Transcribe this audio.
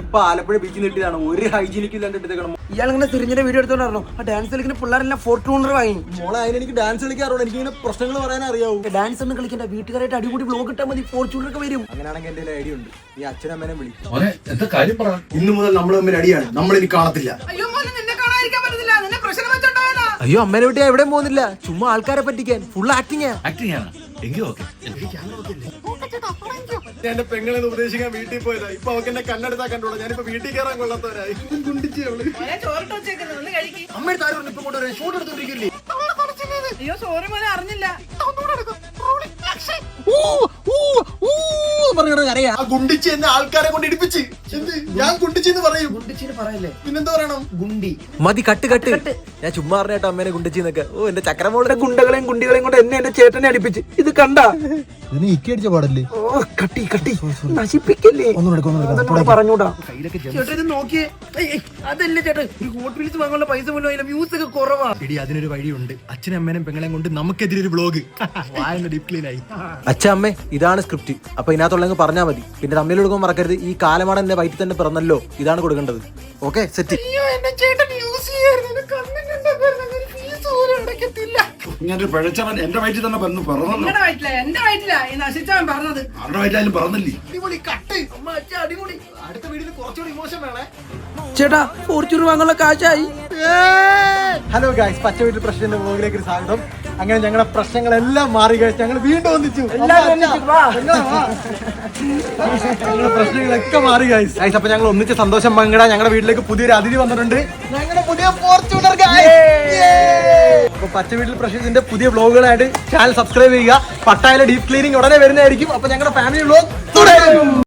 ഇപ്പൊ ആലപ്പുഴ ബീച്ചിൽ കിട്ടിയതാണ് ഒരു ഹൈജീനിക്കും ഇല്ലാണ്ട് എടുത്തേക്കണം. ഇയാളിങ്ങനെ സിറിഞ്ഞിന്റെ വീഡിയോ എടുത്തോണ്ടായിരുന്നു. ആ ഡാൻസ് കളിക്കുന്ന പിള്ളേരെല്ലാം ഫോർച്യൂണർ വാങ്ങി. മോളെ അതിനെനിക്ക് ഡാൻസ് കളിക്കാറുണ്ട്, എനിക്ക് ഇങ്ങനെ പ്രശ്നങ്ങൾ പറയാൻ അറിയാവൂ. ഡാൻസ് ഒന്നും കളിക്കണ്ട, വീട്ടുകാരായിട്ട് അടിപൊളി ബ്ലോഗ് ഇട്ടാൽ മതി, ഫോർച്യൂണറൊക്കെ വരും. അങ്ങനെയാണെങ്കിൽ എന്റെ ഐഡിയ ഉണ്ട്, നീ അച്ഛനും അമ്മേനെ വിളി. ഇന്നു മുതൽ നമ്മൾ തമ്മിൽ അടിയാണ്, നമ്മൾ ഇനി കാണത്തില്ല. അയ്യോ അമ്മേനെ വിട്ട് ഞാൻ എവിടെയും പോകുന്നില്ല, ചുമ്മാ ആൾക്കാരെ പറ്റിക്കാൻ ഫുൾ ആക്ടിങ്. എന്റെ പെങ്ങളെ ഉപദേശിക്കാൻ വീട്ടിൽ പോയതാ, ഇപ്പൊ അവർക്ക് എന്നെ കണ്ണെടുത്താ കണ്ടോളൂ. ഞാനിപ്പോ വീട്ടിൽ കയറാൻ കൊള്ളാത്തവരായി. അമ്മയുടെ താരം ഇപ്പൊ കൊണ്ടുവരാൻ ഷൂട്ട് എടുത്തോണ്ടിരിക്കില്ലേ? അയ്യോ സോറി മോനെ, അറിഞ്ഞില്ല. ആ ഗുണ്ടിച്ച് എന്നെ ആൾക്കാരെ കൊണ്ട് ഇടിപ്പിച്ച്. ഞാൻ ഗുണ്ടിച്ചെന്ന് പറയും. ഗുണ്ടിച്ചിന് പറയല്ലേ, പിന്നെന്താ പറയണം? ഗുണ്ടി. മതി കട്ട് കട്ട്. ഞാൻ ചുമ്മാ പറഞ്ഞേട്ടോ അമ്മേനെ ഗുണ്ടിച്ചിന്നൊക്കെ. ഓ എന്റെ ചക്രമോളുടെ ഗുണ്ടകളെയും ഗുണ്ടികളെയും കൊണ്ട് എന്നെ എന്റെ ചേട്ടനെ അടിപ്പിച്ച്. ഇത് കണ്ടാ? ഇതിന് ഇക്കി അടിച്ച പാടല്ലേ? ഓ കട്ടി കട്ടി നശിപ്പിക്കല്ലേ. പറഞ്ഞൂടാ. ചേട്ടാ ഇത് നോക്കിയേ. അതല്ലേ ചേട്ടാ, ഒരു ഹോട്ട് വീൽസ് വാങ്ങാനുള്ള പൈസ പോലും അതിലെ വ്യൂസ് ഒക്കെ കുറവാ. എടി അതിനൊരു വഴിയുണ്ട്. അച്ഛനും അമ്മേനും പെങ്ങളെയും കൊണ്ട് നമുക്കെതിരെ ഒരു വ്ലോഗ്. ഡീപ് ക്ലീൻ ആയി. അച്ഛ അമ്മേ ഇതാണ് സ്ക്രിപ്റ്റ്, അപ്പൊ ഇതിനകത്തുള്ളെങ്കിൽ പറഞ്ഞാൽ മതി. പിന്നെ തമ്മിൽ കൊടുക്കാൻ മറക്കരുത്, ഈ കാലമാണ് എന്റെ വയറ്റിൽ തന്നെ പിറന്നല്ലോ, ഇതാണ് കൊടുക്കേണ്ടത്. Okay set. ഇങ്ങനെ പിഴച്ചവൻ എന്റെ വയറ്റിൽ തന്നെ പറഞ്ഞു പറഞ്ഞല്ലോ. എന്റെ വയറ്റില ഈ നശിച്ചവൻ പറഞ്ഞത്. ആരുടെ വയറ്റിലായാലും പറഞ്ഞില്ലേ? അടിപൊളി കട്ട്. അമ്മ അച്ഛ അടിപൊളി. അടുത്ത വീഡിയോയിൽ കുറച്ചുകൂടി ഇമോഷൻ വേണേ. ചേട്ടാ ഫോർച്യൂണർ വാങ്ങാനുള്ള കാശായി. ഹലോ ഗായ്സ്, പച്ച വീട്ടിൽ പ്രശ്നത്തിന്റെ വ്ലോഗിലേക്ക് സ്വാഗതം. അങ്ങനെ ഞങ്ങളുടെ പ്രശ്നങ്ങളെല്ലാം മാറി കഴിച്ച് ഞങ്ങൾ വീണ്ടും ഒന്നിച്ചു. ഞങ്ങളുടെ പ്രശ്നങ്ങളൊക്കെ മാറി ഗായ്സ്. അപ്പൊ ഞങ്ങൾ ഒന്നിച്ച് സന്തോഷം പങ്കിടാൻ ഞങ്ങളുടെ വീട്ടിലേക്ക് പുതിയൊരു അതിഥി വന്നിട്ടുണ്ട്. ഞങ്ങളുടെ പുതിയ ഫോർച്യൂണർ. അപ്പൊ പച്ച വീട്ടിൽ പ്രശ്നത്തിന്റെ പുതിയ വ്ലോഗുകളായിട്ട് ചാനൽ സബ്സ്ക്രൈബ് ചെയ്യുക. പട്ടായിലെ ഡീപ് ക്ലീനിങ് ഉടനെ വരുന്നതായിരിക്കും. അപ്പൊ ഞങ്ങളുടെ ഫാമിലി വ്ലോഗ് തുടരും.